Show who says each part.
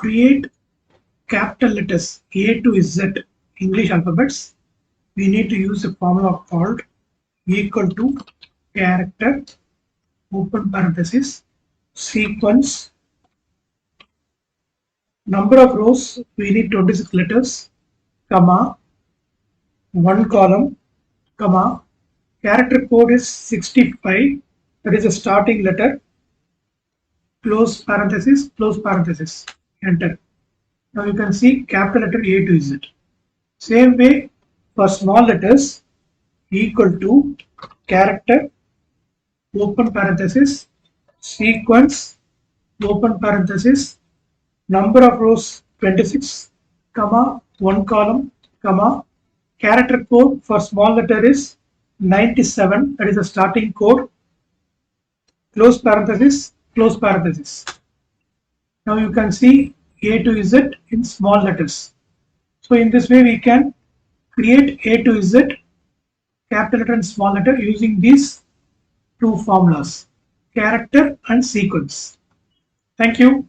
Speaker 1: create capital letters A to Z English alphabets, we need to use a formula called equal to character open parenthesis sequence number of rows we need 26 letters comma one column comma character code is 65, that is a starting letter, close parenthesis, enter. Now you can see capital letter A to Z. Same way for small letters, equal to character open parenthesis sequence open parenthesis number of rows 26 comma one column comma character code for small letter is 97, that is the starting code, close parenthesis. Now you can see A to Z in small letters. So in this way we can create A to Z capital letter and small letter using these two formulas, character and sequence. Thank you.